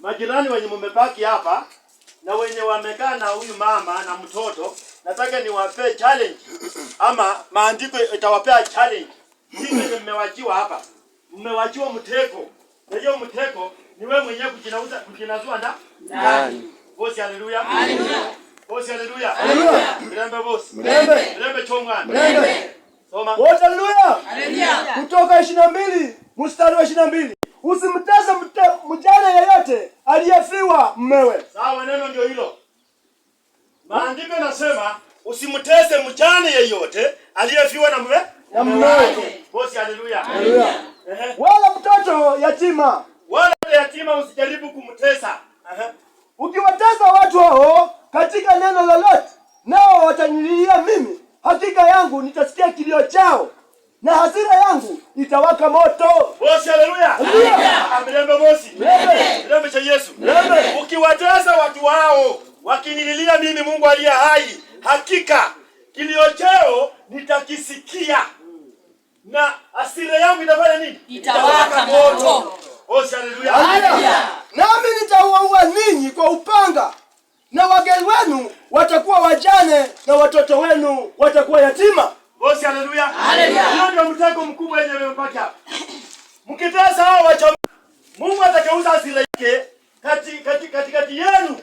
majirani wenye mmebaki hapa na wenye wamekaa na huyu mama na mtoto, nataka niwape challenge ama maandiko itawapea challenge. Hivi mmewachiwa hapa. Mmewachiwa mteko. Na hiyo mteko ni wewe mwenyewe kujinazua ndani. Bosi haleluya. Haleluya. Bosi haleluya. Haleluya. Mlembe bosi. Mlembe chomwa. Mlembe. Soma. Bosi haleluya. Haleluya. Kutoka 22 mstari wa 22. Usimtese mjane yeyote aliyefiwa mmewe. Sawa, neno ndio hilo. Maandiko yanasema usimtese mjane yeyote aliyefiwa na mmewe. Bosi haleluya. Haleluya. Wala mtoto yatima. Wala yatima usijaribu kumtesa. Ukiwatesa watu hao katika neno lolote, nao watanililia mimi, hakika yangu nitasikia kilio chao na hasira yangu itawaka moto. Bosi haleluya. Haleluya. Mlembe bosi. Mlembe cha Yesu. Ukiwatesa watu hao wakinililia mimi Mungu aliye hai, hakika kilio chao nitakisikia na hasira yangu itafanya nini? Itawaka moto. Bosi haleluya. Nami nitawaua ninyi kwa upanga, na wageni wenu watakuwa wajane, na watoto wenu watakuwa yatima. Bosi haleluya. Haleluya. Hiyo ndio mtego mkubwa yenye mmepata hapa. Mkitesa hao wacha, Mungu atakeuza hasira yake katikati yenu.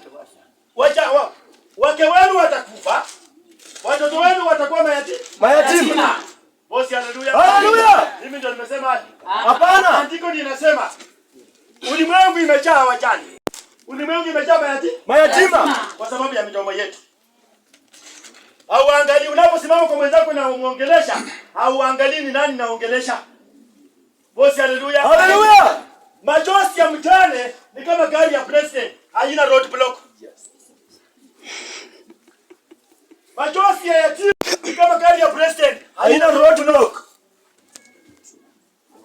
Wake wenu watakufa, watoto wenu watakuwa mayatima. Bosi haleluya. Haleluya. Mimi ndio nimesema hapana. Andiko ndio linasema ulimwengu imejaa wajane. Ulimwengu imejaa mayatima kwa sababu ya midomo yetu. Hauangalii unaposimama kwa mwenzako na umuongelesha, hauangalii ni nani naongelesha. Bosi haleluya. Haleluya. Machozi ya mjane ni kama gari ya president, haina road block. Machozi ya yatima ni kama gari ya president, haina road block.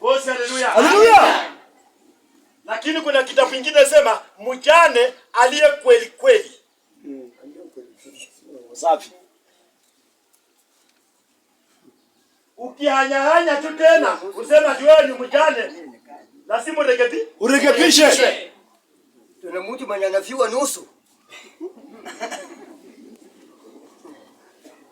Bosi haleluya. Haleluya. Lakini kuna kitabu kingine sema mjane aliye kweli kweli. Safi. Ukihanyahanya tu tena usema wewe ni mjane, lazima urekebishe. Tuna mtu mwenye anafiwa nusu.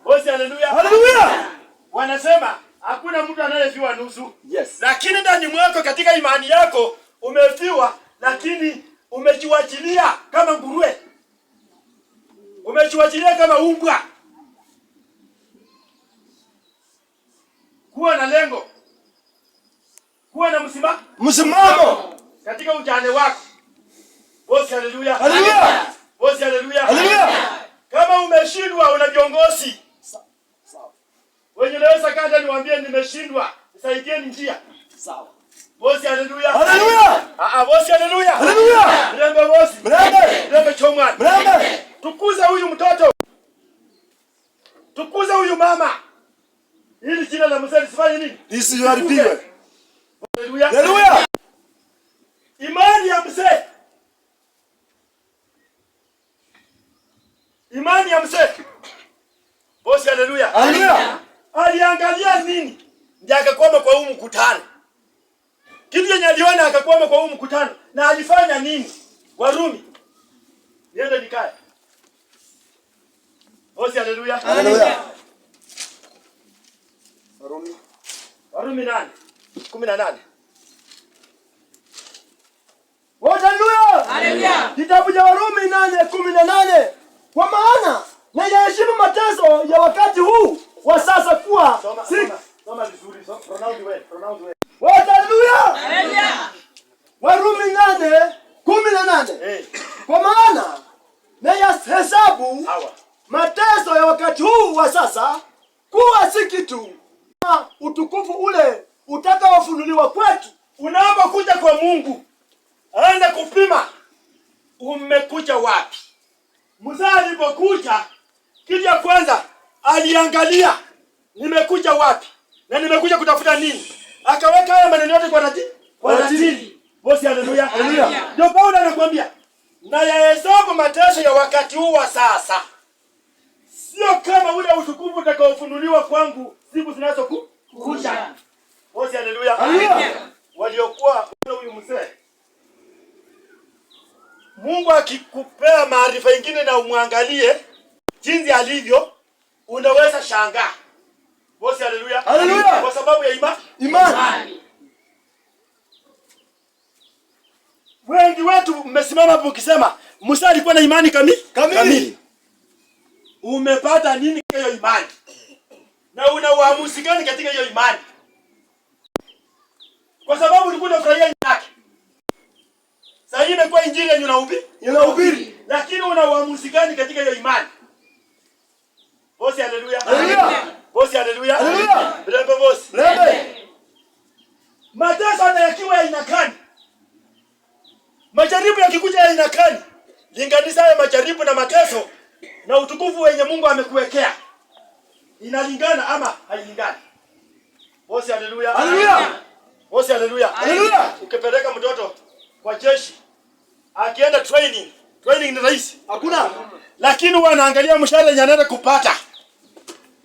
Bosi haleluya. Haleluya. Wanasema hakuna mtu anayefiwa nusu. Yes. Lakini ndani mwako katika imani yako umefiwa, lakini umejiwachilia kama nguruwe. Umejiwachilia kama umbwa. Kuwa na lengo. Kuwa na msimamo katika ujane wako. Bosi haleluya. Haleluya. Bosi haleluya. Haleluya. Kama umeshindwa una viongozi. Sawa. Wenye naweza kaja niwaambie nimeshindwa, nisaidieni njia. Sawa. Bosi haleluya. Haleluya. Bosi haleluya. Haleluya. Mlembe bosi. Mlembe chomwa. Mlembe. Tukuza huyu mtoto. Tukuza huyu mama. Ili jina la mzee lisifanye nini? Lisiharibiwe. Haleluya. Haleluya. Imani ya mzee. Imani ya mzee. Bosi haleluya. Haleluya. Aliangalia nini? Ndiye akakwama kwa huu mkutano. Kitu yenye aliona akakwama kwa huu mkutano. Na alifanya nini? Warumi. Niende nikae. Bosi haleluya. Haleluya. Warumi 8:18. Haleluya. Haleluya. Kitabu cha Warumi 8:18. Kwa maana na yaheshimu mateso ya wakati huu wa sasa kuwa Soma vizuri. Pronounce well. Haleluya. Haleluya. Warumi 8:18. Kwa maana na yahesabu mateso ya wakati huu wa sasa kuwa si kitu, utukufu ule utakaofunuliwa kwetu. Unapokuja kwa Mungu, anza kupima umekuja wapi. Musa alipokuja, kitu ya kwanza aliangalia nimekuja wapi na nimekuja kutafuta nini. Akaweka haya maneno yote kwa ratili. Bosi haleluya. Haleluya. Ndio Paulo anakuambia, na yahesabu mateso ya wakati huu wa sasa. Sio kama ule utukufu utakaofunuliwa kwangu siku zinazokuja. Bosi haleluya. Haleluya. Waliokuwa huyu mzee Mungu akikupea maarifa ingine na umwangalie jinsi alivyo, unaweza shangaa. Bosi, haleluya. Haleluya. Kwa sababu ya imani. Wengi wetu mmesimama hapo ukisema Musa alikuwa na imani kamili. Umepata nini hiyo imani? Na una uamuzi gani katika hiyo imani? Kwa sababu ulikuwa unafurahia yake. Sasa hii imekuwa injili yenye unahubiri. Lakini una uamuzi gani katika hiyo imani? Bosi, haleluya. Haleluya. Bosi, haleluya. Haleluya. Bravo bosi. Bravo. Mateso yakiwa ya aina gani? Majaribu yakikuja ya aina gani? Linganisha hayo majaribu na mateso na utukufu wenye Mungu amekuwekea. Inalingana ama hailingani? Bosi, haleluya. Haleluya. Bosi, haleluya. Haleluya. Ukipeleka mtoto kwa jeshi, akienda training ni rahisi. Hakuna. Lakini wanaangalia mshahara yenye anaenda kupata.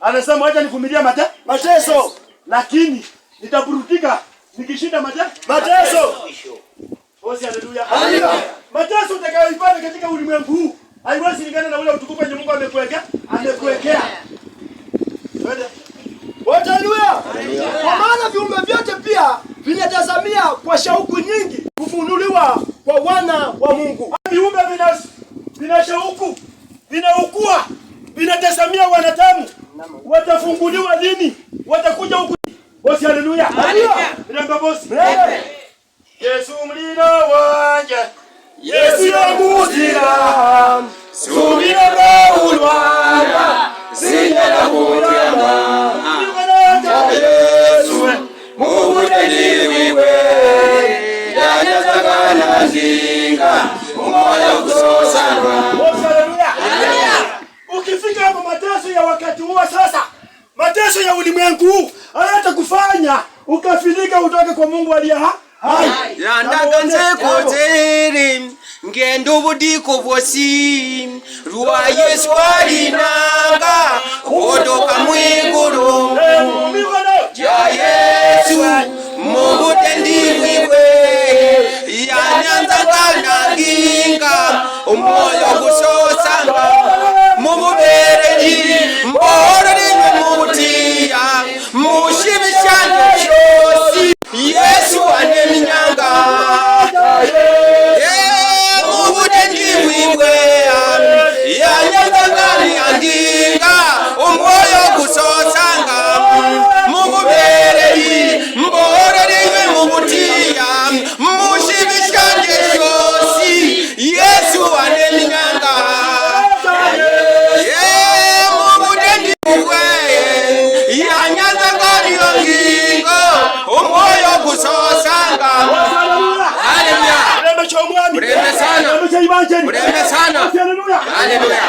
Anasema acha nivumilie mateso, lakini nitaburudika nikishinda mateso. Bosi, haleluya. Haleluya. Mateso utakayoipata katika ulimwengu huu haiwezi lingana na ule utukufu wenye Mungu amekuwekea. Haleluya. Kwa maana viumbe vyote pia vinatazamia kwa shauku nyingi kufunuliwa kwa wana wa Mungu. Viumbe vina shauku, vinaukua, vinatazamia wanadamu watafunguliwa lini, watakuja huku. Bosi, haleluya. Haleluya. Namba bosi. Yesu mlina wanje, Yesu yamuzira, subira baulwana, sinyala kuyama. Yesu mubudeni wiwe, yanazagana zinga, umoya kusosana. Bosi, haleluya. Ukifika hapo mateso ya wakati huo sasa, mateso ya ulimwengu huu hayata kufanya ukafilika utoke kwa Mungu aliye hai. Yandaganze koteri ngendo budiko vosi ruwa Yesu alinanga odoka mwiguru ya Yesu mubutendi wiwe yanyanzanga nginga umoyo gusosanga mububereri mboreri mumutia mushibishanje shosi Yesu aneminyanga mubutendi wiwe yanyazangani andinga umoyo gusosanga mububereri mboreri mumutia mushibishanje shosi Yesu aneminyanga mubutendi wiwe yanyazangani andinga umoyo gusosanga. Haleluya. Mrembe sana. Mrembe sana. Haleluya.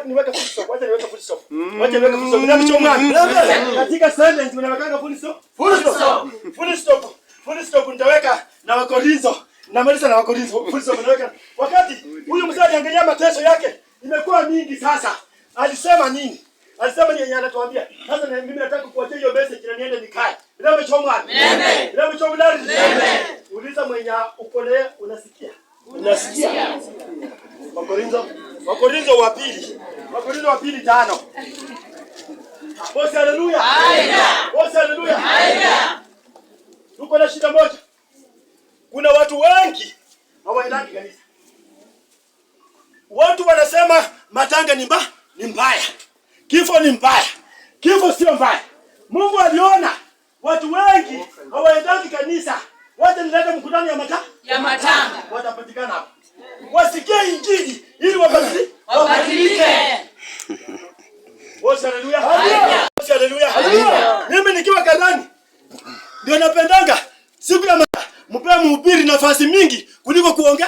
Niweke full stop. Wacha niweke full stop. Katika sentence unaweka full stop. Full stop nitaweka na Wakorintho. Namaliza na Wakorintho. Full stop naweka. Wakati huyu mzee aliangalia mateso yake imekuwa mingi sasa. Alisema nini? Alisema ni yeye anatuambia. Sasa na mimi nataka kukuachia hiyo message na niende nikae. Ndio mchomwa. Amen. Ndio mchomwa. Amen. Uliza mwenye ukole unasikia. Wakorintho wa pili. Wakorintho wa pili 5. Bosi, haleluya. Bosi, haleluya. Tuko na shida moja. Kuna watu wengi hawaendaki kanisa. Watu wanasema matanga ni mbaya. Kifo ni mbaya. Kifo sio mbaya. Mungu aliona watu wengi hawaendaki kanisa. Wacha nilete mkutano ya matanga. Watapatikana hapo. Wasikie injili ili wabadilike. Bosi, haleluya. Bosi, haleluya. Mimi nikiwa kadhani ndio napendanga siku ya mpea mhubiri nafasi mingi kuliko kuongea.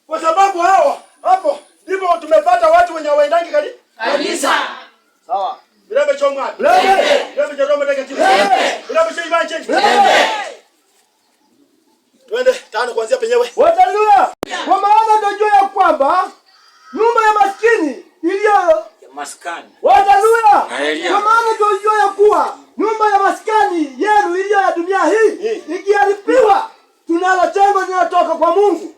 Kwa sababu hapo ndipo tumepata watu wenye waendangi kanisa. Sawa. Bila chomwa. Bila chomwa mtakatifu. Bila chomwa change. Twende 5 kuanzia penyewe. Haleluya. Kwa maana ndio ya kwamba nyumba ya maskini iliyo maskani. Haleluya. Kwa maana ndio ya kuwa nyumba ya maskani yenu iliyo ya dunia hii ikiharibiwa tunalo jengo linalotoka kwa Mungu.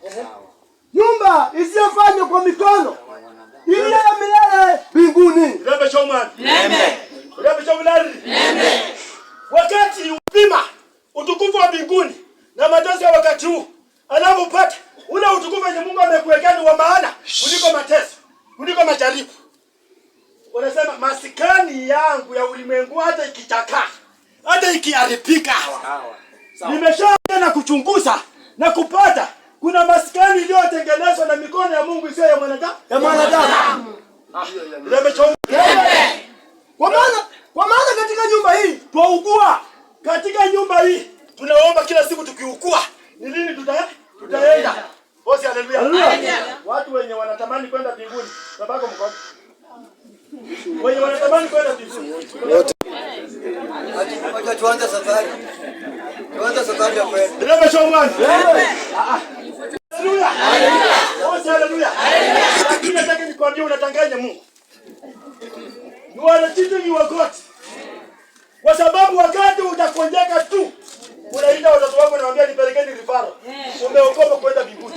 Nyumba isiyofanywa kwa mikono, iliyo ya milele mbinguni. Rembe chomani. Rembe chomani. Wakati upima utukufu wa mbinguni na mateso ya wakati huu, anapopata ule utukufu wenye Mungu amekuwekea ni wa maana kuliko mateso, kuliko majaribu. Wanasema masikani yangu ya ulimwengu hata ikichakaa, hata ikiharibika, nimeshaanza na kuchunguza na kupata kuna masikani iliyotengenezwa na mikono ya Mungu isiyo ya mwanadamu. Kwa maana katika nyumba hii twaugua. Katika nyumba hii tunaomba kila siku tukiugua. Ni lini tutaenda? Bosi, haleluya. Watu wenye wanatamani kwenda mbinguni, babako mkono. Wenye wanatamani kwenda mbinguni. Acha tuanze safari. Tuanze safari ya kwenda. Ndio chomani. Haleluya. Bosi, haleluya. Lakini nataka nikwambie unatanganya Mungu. You are cheating your God. Kwa sababu wakati utakonjeka tu, unaita watoto wako na waambia nipelekeni rifaro. Umeokopa kwenda mbinguni.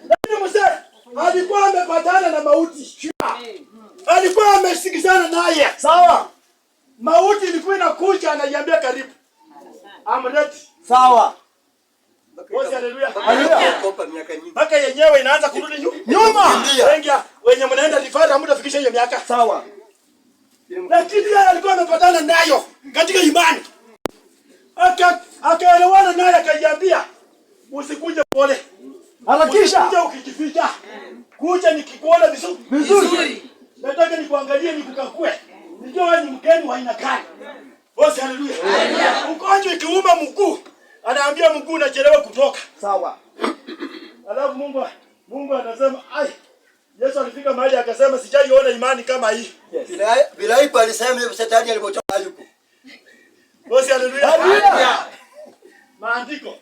Lakini Musa alikuwa amepatana na mauti. Alikuwa amesikizana naye. Sawa? Mauti ilikuwa inakuja anaiambia karibu. I'm ready. sawa. Bosi, haleluya. Kopa miaka nyingi. Mpaka yenyewe inaanza kurudi nyuma. Wenye mnaenda rifaro hamtafikisha hiyo miaka. Sawa. Lakini yeye alikuwa amepatana nayo katika imani. Akaelewana naye akaiambia usikuje pole. Harakisha. Kuja ukijificha. Kuja nikikuona vizuri. Nataka nikuangalie nikukakue. Nijue wewe ni mgeni wa aina gani. Bosi, haleluya. Ugonjwa ikiuma mguu, anaambia mguu unachelewa kutoka. Sawa. Alafu Mungu anasema, ai, Yesu alifika mahali akasema sijaiona imani kama hii. Yes. Bila hiyo alisema Shetani alipotoka yuko. Bosi, haleluya. Maandiko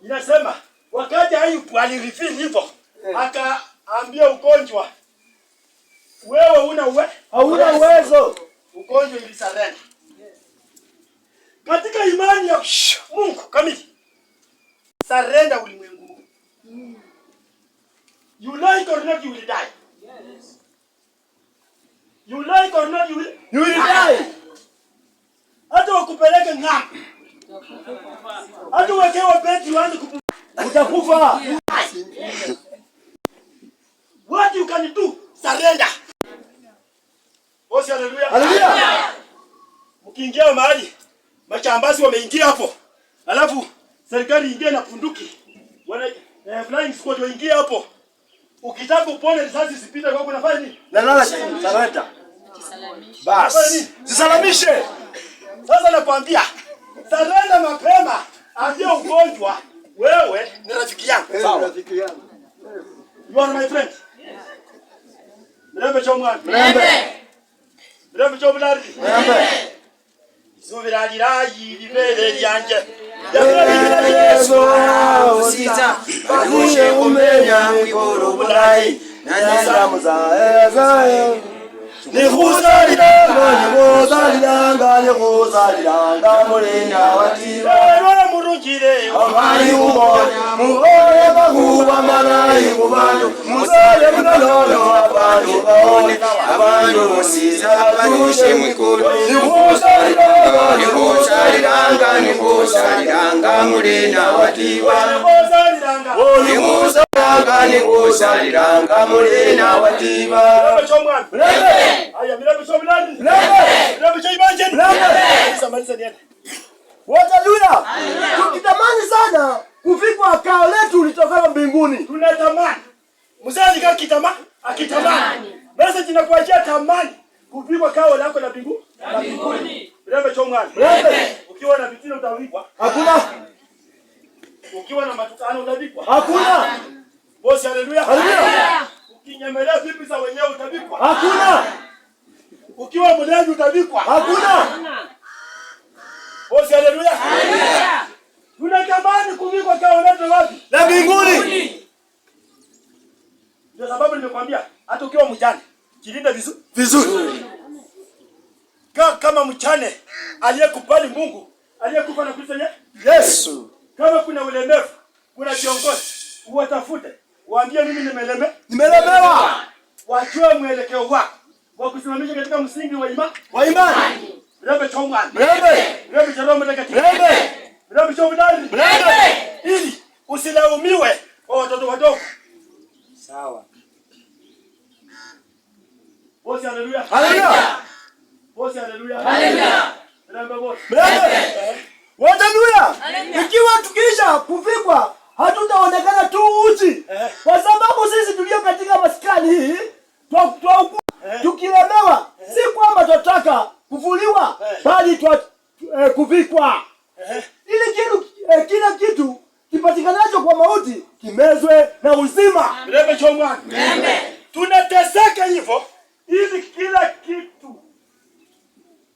inasema wakati Ayubu alirifili hivyo, akaambia ugonjwa, wewe hauna uwezo. Ugonjwa ilisarenda. Katika imani ya Mungu kamili, sarenda ulimwengu. You like or not, you will die. Yes. You like or not, you will die. Hata wakupeleke ng'ambo, hata wekewa beti uanze Utakufa. What you can do, surrender. Bosi, haleluya. Haleluya. Mkiingia mahali machambazi wameingia hapo, alafu serikali ingie na punduki, flying squad waingia hapo, ukitaka upone risasi zipite kwako, unafanya nini? Nalala chini, sarenda. Bas. Zisalamishe. Sasa nakwambia, sarenda mapema, ambia ugonjwa, wewe ni rafiki yangu. Sawa, rafiki yangu. You are my friend. Mrembe chomwana. Mrembe chomulari. Subiralirayi libere lyanje. Yesu usita bakushe kumenya mikoro bulayi nanyeza muzaezae Nikuzalilanga mulina watiba murungire Omani umoja muhole bakuba manayi kubantu Musale mudalolo abantu baone Abantu musiza bakushe mikoro Nikuzalilanga mulina watiba Nikuzalilanga mulina watiba Haleluya. Tukitamani sana kufikwa kao letu litokalo mbinguni. Tunatamani. Mzazi kama akitamani. Basi tunakuachia tamani kufikwa kao lako la mbinguni. Mrembe chomwana. Ukiwa na vitina utawikwa. Hakuna. Ukiwa na matukano utawikwa. Hakuna. Bosi, haleluya. Haleluya. Ukinyemelea vipi za wenyewe utawikwa. Hakuna. Ukiwa mlevi utawikwa. Hakuna. Bosi, haleluya. Haleluya. Tunatamani kuvikwa kao letu wapi? Na mbinguni. Ndio sababu nimekwambia hata ukiwa mjane, jilinde vizuri. kama mchane aliyekubali Mungu, aliyekufa na Kristo Yesu. Kama kuna ulemevu, kuna kiongozi, uwatafute. Waambie mimi nimelemewa. Wajue mwelekeo wako wa kusimamisha katika msingi wa imani. Mrembe chomwani. Mrembe cha Roho Mtakatifu. Mrembe chomwani. Ili usilaumiwe kwa watoto wadogo. Sawa. Bosi haleluya. Haleluya. Bosi haleluya. Haleluya. Mrembe bosi. Haleluya. Ikiwa tukisha kuvikwa hatutaonekana tu uchi. Kwa sababu sisi tulio katika maskani hii tukilemewa, si kwamba tunataka kuvuliwa, bali kuvikwa. Ili kila kitu kipatikanacho kwa mauti kimezwe na uzima. Mrembe chomwani. Tunateseka hivyo ili kila kitu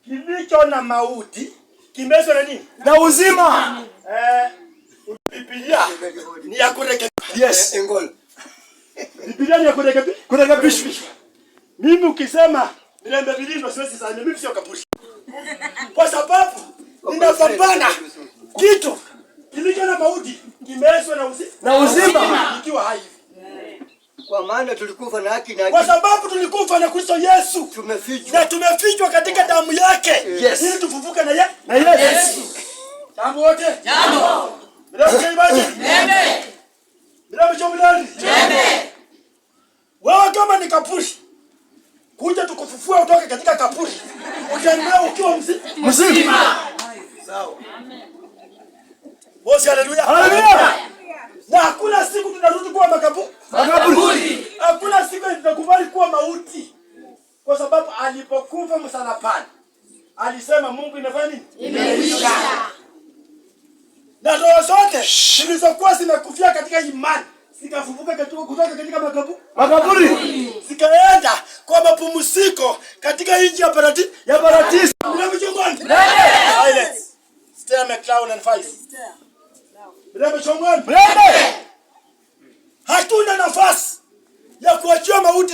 kilicho na mauti kimezwe na nini? Na uzima. Biblia ni ya kurekebisha. Yes. Biblia ni ya kurekebisha. Mimi ukisema Mrembe Bilindo siwezi sana, mimi sio kapushi. Kwa sababu ninapambana kitu kilicho na mauti kimezwe na uzima. Ikiwa hai. Kwa maana tulikufa na haki na kwa sababu tulikufa na Kristo Yesu. Tumefichwa katika damu yake. Yes. Ili tufufuke na Yesu. Jambo wote. Jambo. Mrembe chaibaji. Mrembe chomilani. Wewe kama ni kapushi, kuja tukufufua utoke katika kapuri. Utembea ukiwa mzima. sawa. Bosi haleluya. Haleluya. Na hakuna siku tunarudi kuwa makaburi. Hakuna siku tutakubali kuwa mauti. Kwa sababu alipokufa msalabani, alisema Mungu inafanya nini? Imeisha. Na roho zote zilizokuwa zimekufia katika imani zikafufuka kutoka katika makaburi. Zikaenda kwa mapumziko katika nchi ya Paradiso. Mnamchongoni. Silence. Stay my clown and fight. Mnamchongoni. Hatuna nafasi ya kuachia mauti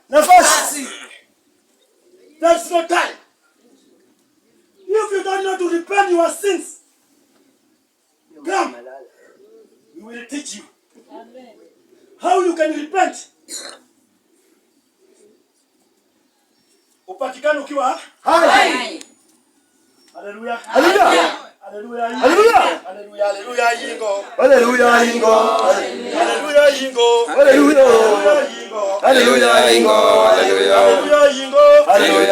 nafasi. That's no time. If you don't know to repent your sins, come. We will teach you how you can repent. Upatikane ukiwa Hai. Haleluya. Haleluya. Haleluya. Haleluya. Haleluya. Haleluya yingo. Haleluya yingo. Haleluya yingo. Haleluya. Haleluya. Haleluya yingo. Haleluya. Haleluya yingo. Haleluya.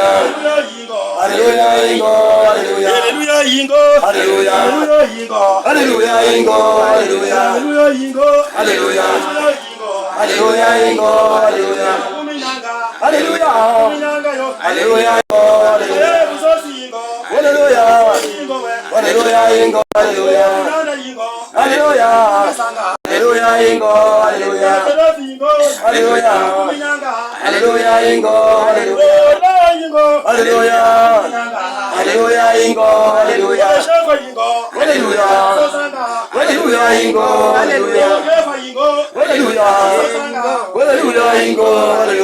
Haleluya yingo. Haleluya yingo. Haleluya. Haleluya yingo. Haleluya. Haleluya yingo. Haleluya yingo. Haleluya. Haleluya yingo. Haleluya. Haleluya yingo. Haleluya yingo. Haleluya. Kuminanga. Haleluya. Kuminanga yo. Haleluya yingo. Haleluya. Buzosi yingo. Haleluya. Yingo we. Haleluya yingo. Haleluya. Nana yingo. Haleluya. Sanga. Haleluya yingo. Haleluya. Yingo. Haleluya. Kuminanga. Haleluya yingo. Haleluya. Yingo. Haleluya. Haleluya yingo. Haleluya. Shangwa yingo. Haleluya. Sanga. Haleluya yingo. Haleluya. Yingo. Haleluya. Haleluya yingo. Haleluya.